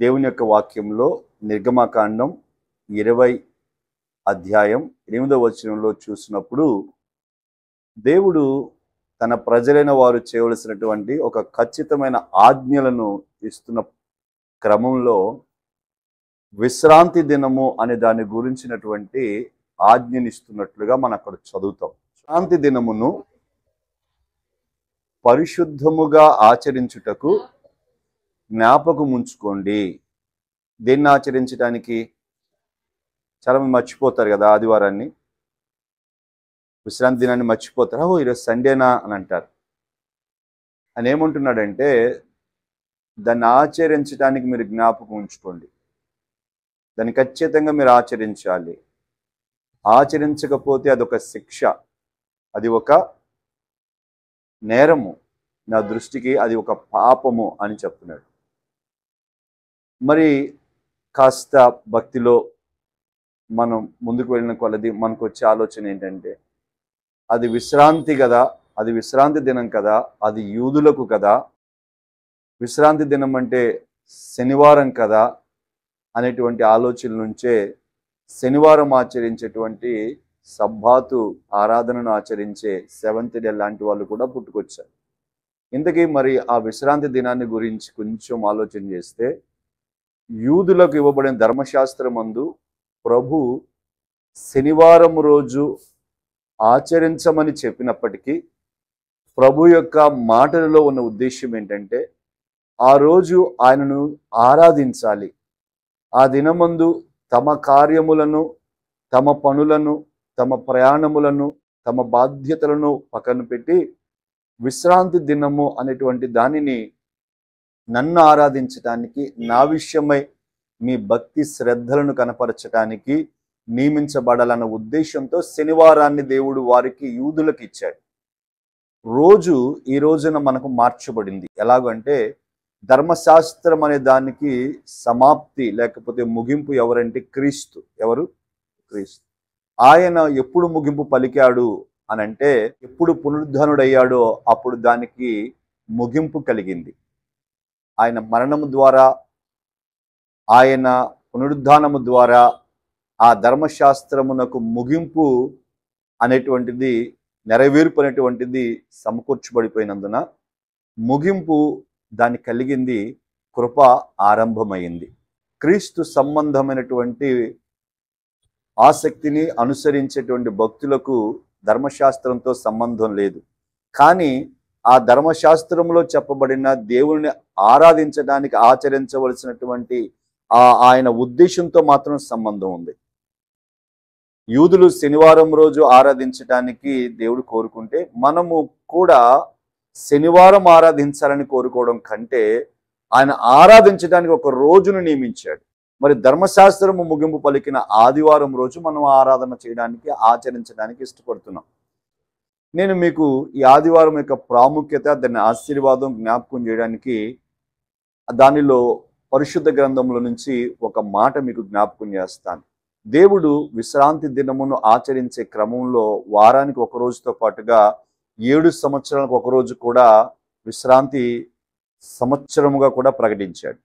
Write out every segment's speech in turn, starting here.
దేవుని యొక్క వాక్యంలో నిర్గమకాండం 20 అధ్యాయం 8వ వచనంలో చూసినప్పుడు దేవుడు తన ప్రజలైన వారు చేయవలసినటువంటి ఒక ఖచ్చితమైన ఆజ్ఞలను ఇస్తున్న క్రమంలో విశ్రాంతి దినము అనే దాని గురించినటువంటి ఆజ్ఞనిస్తున్నట్లుగా మనం అక్కడ చదువుతాం. విశ్రాంతి దినమును పరిశుద్ధముగా ఆచరించుటకు జ్ఞాపకముంచుకోండి. దేన్ని ఆచరించడానికి? చాలా మంది మర్చిపోతారు కదా, ఆదివారాన్ని, విశ్రాంతి దినాన్ని మర్చిపోతారు. ఓ ఈరోజు సండేనా అని అంటారు. అని ఏమంటున్నాడంటే దాన్ని ఆచరించడానికి మీరు జ్ఞాపకం ఉంచుకోండి, దాన్ని ఖచ్చితంగా మీరు ఆచరించాలి. ఆచరించకపోతే అదొక శిక్ష, అది ఒక నేరము, నా దృష్టికి అది ఒక పాపము అని చెప్తున్నాడు. మరి కాస్త భక్తిలో మనం ముందుకు వెళ్ళిన కొలది మనకు వచ్చే ఆలోచన ఏంటంటే అది విశ్రాంతి కదా, అది విశ్రాంతి దినం కదా, అది యూదులకు కదా, విశ్రాంతి దినం అంటే శనివారం కదా అనేటువంటి ఆలోచన నుంచే శనివారం ఆచరించేటువంటి సబ్బాతు ఆరాధనను ఆచరించే సెవెంత్ డే లాంటి వాళ్ళు కూడా పుట్టుకొచ్చారు. ఇంతకీ మరి ఆ విశ్రాంతి దినాన్ని గురించి కొంచెం ఆలోచన చేస్తే యూదులకు ఇవ్వబడిన ధర్మశాస్త్రమందు ప్రభు శనివారం రోజు ఆచరించమని చెప్పినప్పటికీ ప్రభు యొక్క మాటలలో ఉన్న ఉద్దేశం ఏంటంటే ఆ రోజు ఆయనను ఆరాధించాలి. ఆ దినమందు తమ కార్యములను, తమ పనులను, తమ ప్రయాణములను, తమ బాధ్యతలను పక్కన పెట్టి విశ్రాంతి దినము అనేటువంటి దానిని నన్ను ఆరాధించటానికి, నా విషయమై మీ భక్తి శ్రద్ధలను కనపరచటానికి నియమించబడాలన్న ఉద్దేశంతో శనివారాన్ని దేవుడు వారికి యూదులకు ఇచ్చాడు. రోజు ఈ రోజున మనకు మార్చబడింది. ఎలాగంటే ధర్మశాస్త్రం అనే దానికి సమాప్తి లేకపోతే ముగింపు ఎవరంటే క్రీస్తు. ఎవరు? క్రీస్తు. ఆయన ఎప్పుడు ముగింపు పలికాడు అని అంటే ఎప్పుడు పునరుద్ధానుడయ్యాడో అప్పుడు దానికి ముగింపు కలిగింది. ఆయన మరణము ద్వారా, ఆయన పునరుద్ధానము ద్వారా ఆ ధర్మశాస్త్రమునకు ముగింపు అనేటువంటిది, నెరవేర్పు అనేటువంటిది సమకూర్చబడిపోయినందున ముగింపు దాన్ని కలిగింది, కృప ఆరంభమైంది. క్రీస్తు సంబంధమైనటువంటి ఆసక్తిని అనుసరించేటువంటి భక్తులకు ధర్మశాస్త్రంతో సంబంధం లేదు. కానీ ఆ ధర్మశాస్త్రంలో చెప్పబడిన దేవుని ఆరాధించడానికి ఆచరించవలసినటువంటి ఆయన ఉద్దేశంతో మాత్రం సంబంధం ఉంది. యూదులు శనివారం రోజు ఆరాధించడానికి దేవుడు కోరుకుంటే మనము కూడా శనివారం ఆరాధించాలని కోరుకోవడం కంటే ఆయన ఆరాధించడానికి ఒక రోజును నియమించాడు. మరి ధర్మశాస్త్రము ముగింపు పలికిన ఆదివారం రోజు మనం ఆరాధన చేయడానికి, ఆచరించడానికి ఇష్టపడుతున్నాం. నేను మీకు ఈ ఆదివారం యొక్క ప్రాముఖ్యత, దాని ఆశీర్వాదం జ్ఞాపకం చేయడానికి దానిలో పరిశుద్ధ గ్రంథంలో నుంచి ఒక మాట మీకు జ్ఞాపకం చేస్తాను. దేవుడు విశ్రాంతి దినమును ఆచరించే క్రమంలో వారానికి ఒక రోజుతో పాటుగా 7 సంవత్సరాలకు ఒక రోజు కూడా విశ్రాంతి సంవత్సరముగా కూడా ప్రకటించాడు.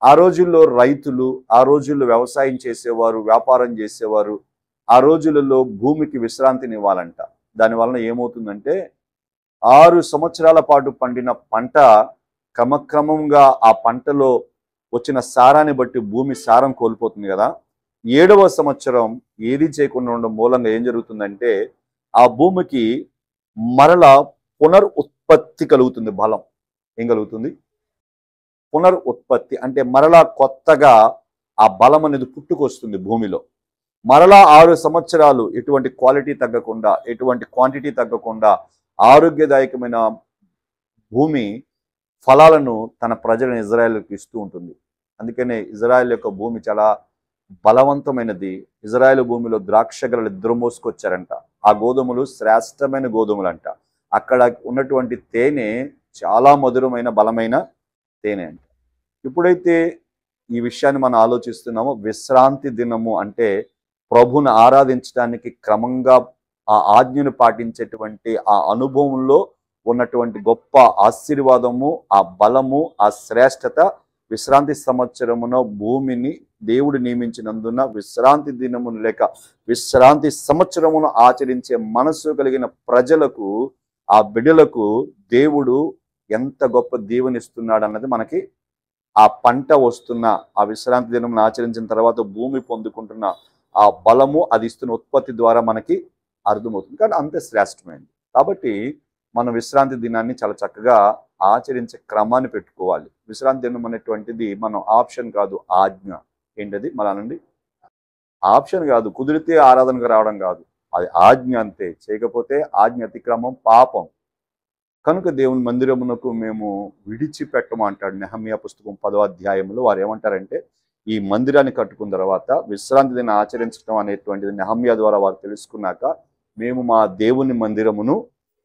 ఆ రోజుల్లో రైతులు, ఆ రోజుల్లో వ్యవసాయం చేసేవారు, వ్యాపారం చేసేవారు ఆ రోజులలో భూమికి విశ్రాంతిని ఇవ్వాలంట. దానివలన ఏమవుతుందంటే 6 సంవత్సరాల పాటు పండిన పంట క్రమక్రమంగా ఆ పంటలో వచ్చిన సారాన్ని బట్టి భూమి సారం కోల్పోతుంది కదా. 7వ సంవత్సరం ఏది చేయకుండా ఉండడం మూలంగా ఏం జరుగుతుందంటే ఆ భూమికి మరలా పునరుత్పత్తి కలుగుతుంది. బలం ఏం కలుగుతుంది? పునరుత్పత్తి అంటే మరలా కొత్తగా ఆ బలం అనేది పుట్టుకొస్తుంది భూమిలో. మరలా 6 సంవత్సరాలు ఎటువంటి క్వాలిటీ తగ్గకుండా, ఎటువంటి క్వాంటిటీ తగ్గకుండా ఆరోగ్యదాయకమైన భూమి ఫలాలను తన ప్రజలను ఇజ్రాయెల్కి ఇస్తూ ఉంటుంది. అందుకనే ఇజ్రాయెల్ యొక్క భూమి చాలా బలవంతమైనది. ఇజ్రాయెల్ భూమిలో ద్రాక్ష గెలలు ఇద్దరు మోసుకొచ్చారంట. ఆ గోధుమలు శ్రేష్టమైన గోధుమలు అంట. అక్కడ ఉన్నటువంటి తేనె చాలా మధురమైన బలమైన తేనె అంట. ఇప్పుడైతే ఈ విషయాన్ని మనం ఆలోచిస్తున్నామో, విశ్రాంతి దినము అంటే ప్రభుని ఆరాధించడానికి క్రమంగా ఆ ఆజ్ఞను పాటించేటువంటి ఆ అనుభవంలో ఉన్నటువంటి గొప్ప ఆశీర్వాదము, ఆ బలము, ఆ శ్రేష్టత విశ్రాంతి సంవత్సరమున భూమిని దేవుడు నియమించినందున విశ్రాంతి దినమును లేక విశ్రాంతి సంవత్సరమును ఆచరించే మనస్సు కలిగిన ప్రజలకు, ఆ బిడ్డలకు దేవుడు ఎంత గొప్ప దీవెనిస్తున్నాడు అన్నది మనకి ఆ పంట వస్తున్న, ఆ విశ్రాంతి దినమును ఆచరించిన తర్వాత భూమి పొందుకుంటున్న ఆ బలము, అది ఇస్తున్న ఉత్పత్తి ద్వారా మనకి అర్థమవుతుంది. కానీ అంతే శ్రేష్టమైనది. కాబట్టి మనం విశ్రాంతి దినాన్ని చాలా చక్కగా ఆచరించే క్రమాన్ని పెట్టుకోవాలి. విశ్రాంతి దినం అనేటువంటిది మనం ఆప్షన్ కాదు, ఆజ్ఞ. ఏంటది మళ్ళానండి? ఆప్షన్ కాదు, కుదిరితే ఆరాధనకు రావడం కాదు, అది ఆజ్ఞ అంతే. చేయకపోతే ఆజ్ఞ అతిక్రమం, పాపం. కనుక దేవుని మందిరమునకు మేము విడిచిపెట్టమంటాడు నెహెమ్యా పుస్తకం 10వ అధ్యాయంలో. వారు ఏమంటారంటే, ఈ మందిరాన్ని కట్టుకున్న తర్వాత విశ్రాంతి దినం ఆచరించడం అనేటువంటిది నెహెమ్యా ద్వారా వారు తెలుసుకున్నాక, మేము మా దేవుని మందిరమును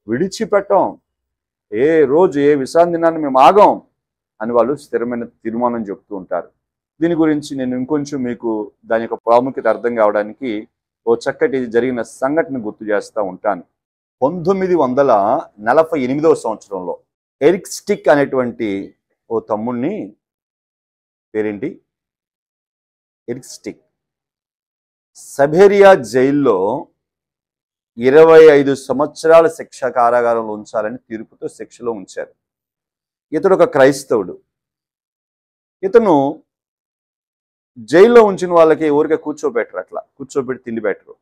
విడిచిపెట్టాం, ఏ రోజు ఏ విశ్రాంతి దినాన్ని మేము ఆగాం అని వాళ్ళు స్థిరమైన తీర్మానం చెప్తూ ఉంటారు. దీని గురించి నేను ఇంకొంచెం మీకు దాని యొక్క ప్రాముఖ్యత అర్థం కావడానికి ఓ చక్కటి జరిగిన సంఘటన గుర్తు చేస్తూ ఉంటాను. 1948వ సంవత్సరంలో ఎరిక్ స్టిక్ అనేటువంటి ఓ తమ్ముడిని, పేరేంటి, ఎరిక్ స్టిక్, సైబీరియా జైల్లో 25 సంవత్సరాల శిక్ష కారాగారంలో ఉంచాలని తీర్పుతో శిక్షలో ఉంచారు. ఇతడు ఒక క్రైస్తవుడు. ఇతను జైల్లో ఉంచిన వాళ్ళకి ఊరికే కూర్చోబెట్టరు, అట్లా కూర్చోబెట్టి తిండి పెట్టరు,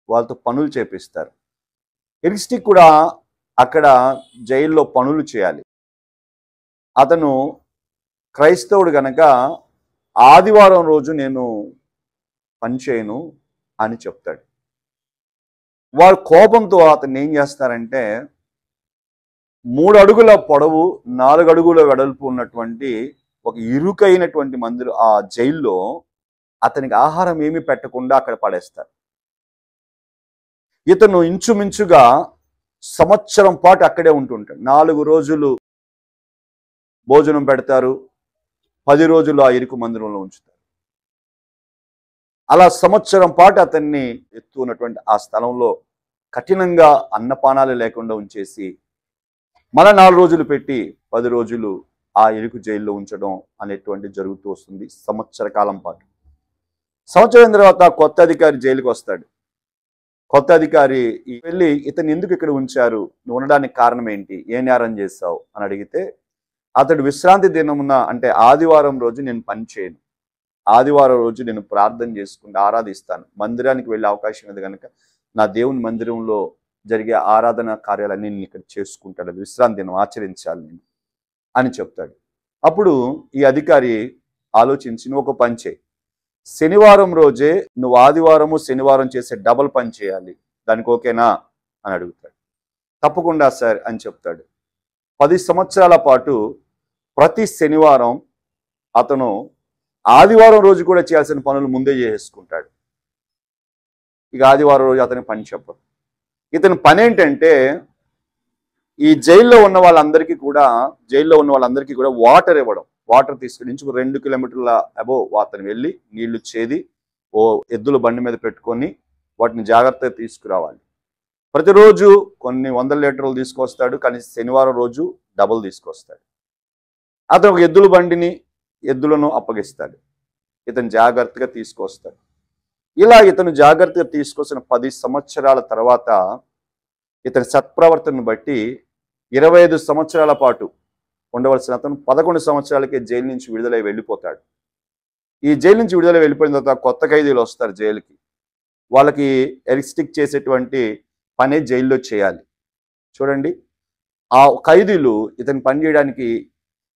వాళ్ళతో పనులు చేపిస్తారు. ఎరిక్ స్టిక్ కూడా అక్కడ జైల్లో పనులు చేయాలి. అతను క్రైస్తవుడు గనక ఆదివారం రోజు నేను పని చేయను అని చెప్తాడు. వారు కోపంతో అతన్ని ఏం చేస్తారంటే, 3 అడుగుల పొడవు 4 అడుగుల వెడల్పు ఉన్నటువంటి ఒక ఇరుకైనటువంటి మందిరం, ఆ జైల్లో అతనికి ఆహారం ఏమీ పెట్టకుండా అక్కడ పడేస్తారు. ఇతను ఇంచుమించుగా సంవత్సరం పాటు అక్కడే ఉంటుంటాడు. 4 రోజులు భోజనం పెడతారు, 10 రోజులు ఆ ఇరుకు మందిరంలో ఉంచుతారు. అలా సంవత్సరం పాటు అతన్ని ఎత్తు ఉన్నటువంటి ఆ స్థలంలో కఠినంగా అన్నపానాలు లేకుండా ఉంచేసి మళ్ళా 4 రోజులు పెట్టి 10 రోజులు ఆ ఇరుకు జైల్లో ఉంచడం అనేటువంటి జరుగుతూ వస్తుంది సంవత్సర కాలం పాటు. సంవత్సరం తర్వాత కొత్త అధికారి జైలుకి వస్తాడు. కొత్త అధికారి వెళ్ళి, ఇతను ఎందుకు ఇక్కడ ఉంచారు, నువ్వు ఉండడానికి కారణం ఏంటి, ఏ నేరం చేశావు అని అడిగితే, అతడు విశ్రాంతి దినమున అంటే ఆదివారం రోజు నేను పని చేయను, ఆదివారం రోజు నేను ప్రార్థన చేసుకుంటూ ఆరాధిస్తాను, మందిరానికి వెళ్ళే అవకాశం ఉంది కనుక నా దేవుని మందిరంలో జరిగే ఆరాధన కార్యాలన్నీ నేను ఇక్కడ చేసుకుంటాడు, అది విశ్రాంతి దినం ఆచరించాలి నేను అని చెప్తాడు. అప్పుడు ఈ అధికారి ఆలోచించి, నువ్వు ఒక పని చేయి, శనివారం రోజే నువ్వు ఆదివారము శనివారం చేసే డబల్ పని చేయాలి, దానికి ఓకేనా అని అడుగుతాడు. తప్పకుండా సార్ అని చెప్తాడు. 10 సంవత్సరాల పాటు ప్రతి శనివారం అతను ఆదివారం రోజు కూడా చేయాల్సిన పనులు ముందే చేసేసుకుంటాడు. ఇక ఆదివారం రోజు అతని పని చెప్పరు. ఇతని పని ఏంటంటే, ఈ జైల్లో ఉన్న వాళ్ళందరికీ కూడా వాటర్ ఇవ్వడం. వాటర్ తీసుకుని 2 కిలోమీటర్ల అబోవ్ అతను వెళ్ళి నీళ్లు చేది ఓ ఎద్దుల బండి మీద పెట్టుకొని వాటిని జాగ్రత్తగా తీసుకురావాలి. ప్రతిరోజు కొన్ని 100 లీటర్లు తీసుకొస్తాడు, కానీ శనివారం రోజు డబుల్ తీసుకొస్తాడు. అతను ఒక ఎద్దుల బండిని, ఎద్దులను అప్పగిస్తాడు, ఇతను జాగ్రత్తగా తీసుకొస్తాడు. ఇలా ఇతను జాగ్రత్తగా తీసుకొచ్చిన 10 సంవత్సరాల తర్వాత ఇతని సత్ప్రవర్తనను బట్టి 25 సంవత్సరాల పాటు ఉండవలసిన అతను 11 సంవత్సరాలకే జైలు నుంచి విడుదలై వెళ్ళిపోతాడు. ఈ జైలు నుంచి విడుదలై వెళ్ళిపోయిన తర్వాత కొత్త ఖైదీలు వస్తారు జైలుకి. వాళ్ళకి ఎరిక్ స్టిక్ చేసేటువంటి పనే జైల్లో చేయాలి. చూడండి, ఆ ఖైదీలు ఇతను పని చేయడానికి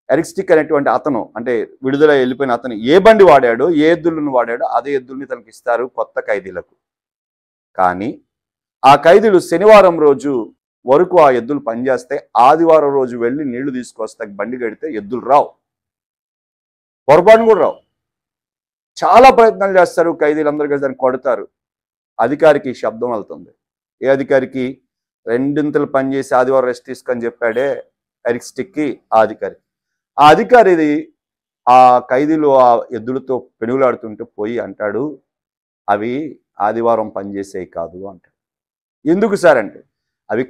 ఎరిక్ స్టిక్ అనేటువంటి అతను, అంటే విడుదల వెళ్ళిపోయిన అతను ఏ బండి వాడాడో, ఏ ఎద్దులను వాడాడో అదే ఎద్దుల్ని తనకి ఇస్తారు కొత్త ఖైదీలకు. కానీ ఆ ఖైదీలు శనివారం రోజు వరకు ఆ ఎద్దులు పనిచేస్తే ఆదివారం రోజు వెళ్ళి నీళ్లు తీసుకొస్తాకి బండి కడితే ఎద్దులు రావు, పొరపాటును కూడా రావు. చాలా ప్రయత్నాలు చేస్తారు ఖైదీలందరూ కలిసి దాన్ని కొడతారు. అధికారికి శబ్దం వెళ్తుంది. ఏ అధికారికి? 2 పని చేసి ఆదివారం రెస్ట్ తీసుకొని చెప్పాడే ఎరిక్ స్టిక్కి ఆ అధికారి. ఆ అధికారి ఆ ఖైదీలు ఆ ఎద్దులతో పెనుగులాడుతుంటే పోయి అంటాడు, అవి ఆదివారం పనిచేసేవి కాదు అంటాడు. ఎందుకు సార్ అంటే, అవి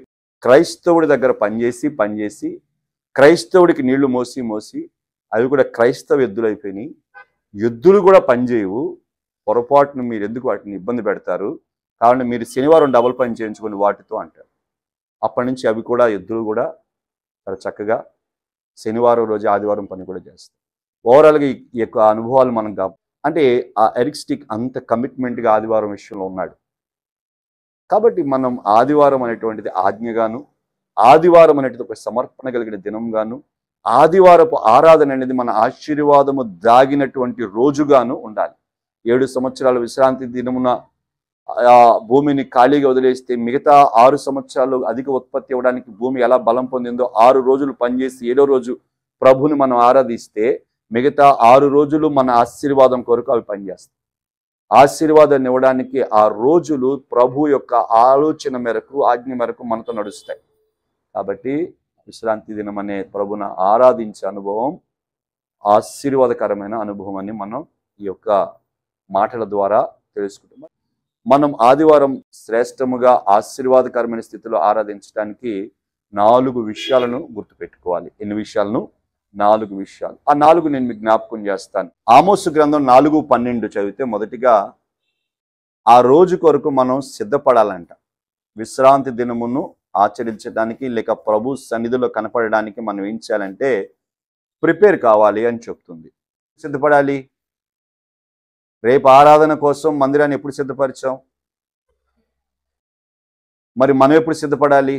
క్రైస్తవుడి దగ్గర పనిచేసి క్రైస్తవుడికి నీళ్లు మోసి అవి కూడా క్రైస్తవ ఎద్దులు అయిపోయినాయి. ఎద్దులు కూడా పనిచేయవు. పొరపాటును మీరు ఎందుకు వాటిని ఇబ్బంది పెడతారు, కాబట్టి మీరు శనివారం డబుల్ పని చేయించుకుని వాటితో అంటారు. అప్పటి నుంచి అవి కూడా ఎద్దులు కూడా చాలా చక్కగా శనివారం రోజు ఆదివారం పని కూడా చేస్తాయి. ఓవరాల్గా ఈ యొక్క అనుభవాలు మనం అంటే ఆ ఎరిక్ స్టిక్ అంత కమిట్మెంట్గా ఆదివారం విషయంలో ఉన్నాడు. కాబట్టి మనం ఆదివారం అనేటువంటిది ఆజ్ఞగాను, ఆదివారం అనేటిది ఒక సమర్పణ కలిగిన దినంగాను, ఆదివారపు ఆరాధన అనేది మన ఆశీర్వాదము దాగినటువంటి రోజుగాను ఉండాలి. 7 సంవత్సరాల విశ్రాంతి దినమున భూమిని ఖాళీగా వదిలేస్తే మిగతా 6 సంవత్సరాలు అధిక ఉత్పత్తి ఇవ్వడానికి భూమి ఎలా బలం పొందిందో 6 రోజులు పనిచేసి 7వ రోజు ప్రభుని మనం ఆరాధిస్తే మిగతా 6 రోజులు మన ఆశీర్వాదం కొరకు అవి పనిచేస్తాయి. ఆశీర్వాదాన్ని ఇవ్వడానికి ఆ రోజులు ప్రభు యొక్క ఆలోచన మేరకు, ఆజ్ఞ మేరకు మనతో నడుస్తాయి. కాబట్టి విశ్రాంతి దినం అనే ప్రభుని ఆరాధించే అనుభవం ఆశీర్వాదకరమైన అనుభవం అని మనం ఈ యొక్క మాటల ద్వారా తెలుసుకుంటాం. మనం ఆదివారం శ్రేష్టముగా ఆశీర్వాదకరమైన స్థితిలో ఆరాధించడానికి 4 విషయాలను గుర్తుపెట్టుకోవాలి. ఎన్ని విషయాలను? 4 విషయాలు. ఆ 4 నేను మీకు జ్ఞాపకం చేస్తాను. ఆమోసు గ్రంథం 4:12 చదివితే, మొదటిగా ఆ రోజు కొరకు మనం సిద్ధపడాలంట. విశ్రాంతి దినమును ఆచరించడానికి లేక ప్రభు సన్నిధిలో కనపడడానికి మనం ఏం చేయాలంటే ప్రిపేర్ కావాలి అని చెప్తుంది. సిద్ధపడాలి. రేపు ఆరాధన కోసం మందిరాన్ని ఎప్పుడు సిద్ధపరిచాం? మరి మనం ఎప్పుడు సిద్ధపడాలి?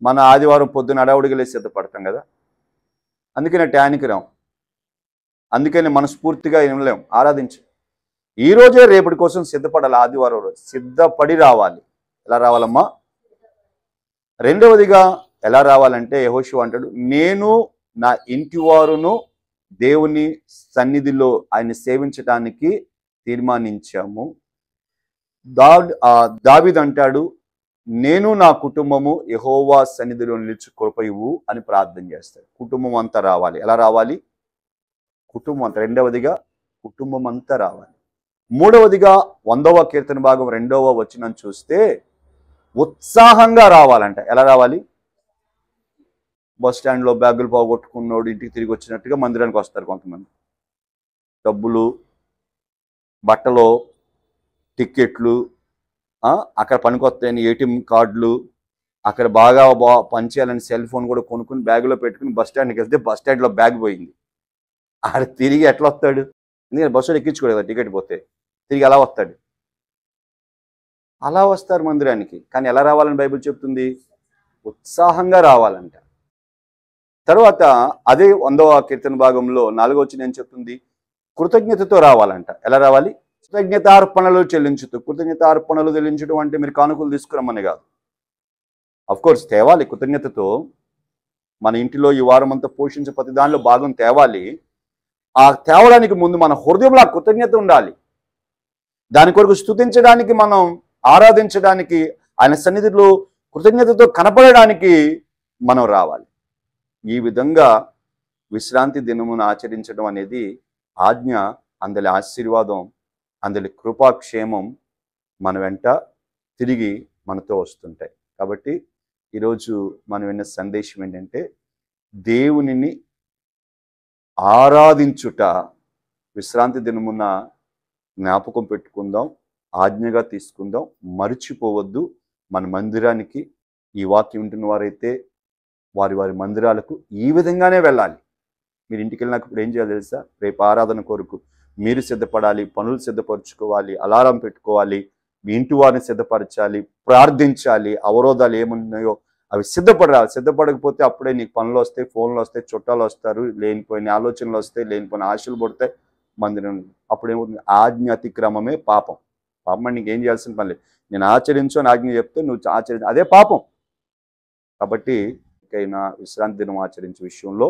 మన ఆదివారం పొద్దున అడవుడికి లేసి సిద్ధపడతాం కదా. అందుకనే ట్యానికి రాం, అందుకని మనస్ఫూర్తిగా వినలేం, ఆరాధించం. ఈరోజే రేపటి కోసం సిద్ధపడాలి. ఆదివారం రోజు సిద్ధపడి రావాలి. ఎలా రావాలమ్మా? రెండవదిగా ఎలా రావాలంటే యెహోషువ అంటాడు, నేను నా ఇంటి వారును దేవుని సన్నిధిలో ఆయన సేవించడానికి తీర్మానించాము. దావీదు అంటాడు, నేను నా కుటుంబము యెహోవా సన్నిధిలో నిలిచి కృపయువు అని ప్రార్థన చేస్తాడు. కుటుంబం అంతా రావాలి. ఎలా రావాలి? కుటుంబం అంతా. రెండవదిగా కుటుంబం అంతా రావాలి. మూడవదిగా 100వ కీర్తన భాగం 2వ వచనం చూస్తే ఉత్సాహంగా రావాలంట. ఎలా రావాలి? బస్ స్టాండ్లో బ్యాగులు పోగొట్టుకున్నోడు ఇంటికి తిరిగి వచ్చినట్టుగా మందిరానికి వస్తారు కొంతమంది. డబ్బులు, బట్టలు, టిక్కెట్లు, అక్కడ పనికొస్తాయని ఏటీఎం కార్డులు, అక్కడ బాగా పనిచేయాలని సెల్ ఫోన్ కూడా కొనుక్కుని బ్యాగులో పెట్టుకుని బస్ స్టాండ్కి వెళ్తే బస్ స్టాండ్లో బ్యాగ్ పోయింది. ఆడ తిరిగి ఎట్లా వస్తాడు? ఎందుకంటే బస్సులో ఎక్కించుకోలేదు కదా, టికెట్ పోతే తిరిగి ఎలా వస్తాడు? అలా వస్తారు మందిరానికి. కానీ ఎలా రావాలని బైబిల్ చెప్తుంది? ఉత్సాహంగా రావాలంట. తర్వాత అదే 100వ కీర్తన భాగంలో 4వ వచనం ఏం చెప్తుంది? కృతజ్ఞతతో రావాలంట. ఎలా రావాలి? కృతజ్ఞతార్పణలు చెల్లించుతూ. కృతజ్ఞతార్పణలు చెల్లించడం అంటే మీరు కానుకలు తీసుకురమ్మని కాదు. అఫ్కోర్స్ తేవాలి కృతజ్ఞతతో. మన ఇంటిలో ఈ వారం అంతా పోషించే ప్రతి దానిలో భాగం తేవాలి. ఆ తేవడానికి ముందు మన హృదయంలో కృతజ్ఞత ఉండాలి. దాని కొరకు స్తుతించడానికి, మనం ఆరాధించడానికి, ఆయన సన్నిధిలో కృతజ్ఞతతో కనపడడానికి మనం రావాలి. ఈ విధంగా విశ్రాంతి దినమును ఆచరించడం అనేది ఆజ్ఞ, అందరి ఆశీర్వాదం, అందరి కృపాక్షేమం మన వెంట తిరిగి మనతో వస్తుంటాయి. కాబట్టి ఈరోజు మనం విన్న సందేశం ఏంటంటే, దేవునిని ఆరాధించుట విశ్రాంతి దినమున జ్ఞాపకం పెట్టుకుందాం, ఆజ్ఞగా తీసుకుందాం, మర్చిపోవద్దు. మన మందిరానికి ఈ వాక్యం వింటున్న వారైతే వారి వారి మందిరాలకు ఈ విధంగానే వెళ్ళాలి. మీరు ఇంటికి వెళ్ళినప్పుడు ఏం చేయాలి తెలుసా? రేపు ఆరాధన కొరకు మీరు సిద్ధపడాలి, పనులు సిద్ధపరచుకోవాలి, అలారం పెట్టుకోవాలి, మీ ఇంటి వారిని సిద్ధపరచాలి, ప్రార్థించాలి. అవరోధాలు ఏమున్నాయో అవి సిద్ధపడాలి. సిద్ధపడకపోతే అప్పుడే నీకు పనులు వస్తాయి, ఫోన్లు వస్తాయి, చుట్టాలు వస్తారు, లేనిపోయిన ఆలోచనలు వస్తాయి, లేనిపోయిన ఆశలు పడతాయి మందిరం. అప్పుడు ఏమవుతుంది? ఆజ్ఞ అతిక్రమమే పాపం. పాపం అంటే నీకేం చేయాల్సిన పని లేదు. నేను ఆచరించు అని ఆజ్ఞ చెప్తే నువ్వు ఆచరించు, అదే పాపం. కాబట్టి ఇంకైనా విశ్రాంతి దినం ఆచరించే విషయంలో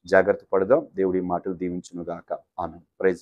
జాగ్రత్త పడదాం. దేవుడి మాటలు దీవించును గాక. ఆమేన్. ప్రైజ్.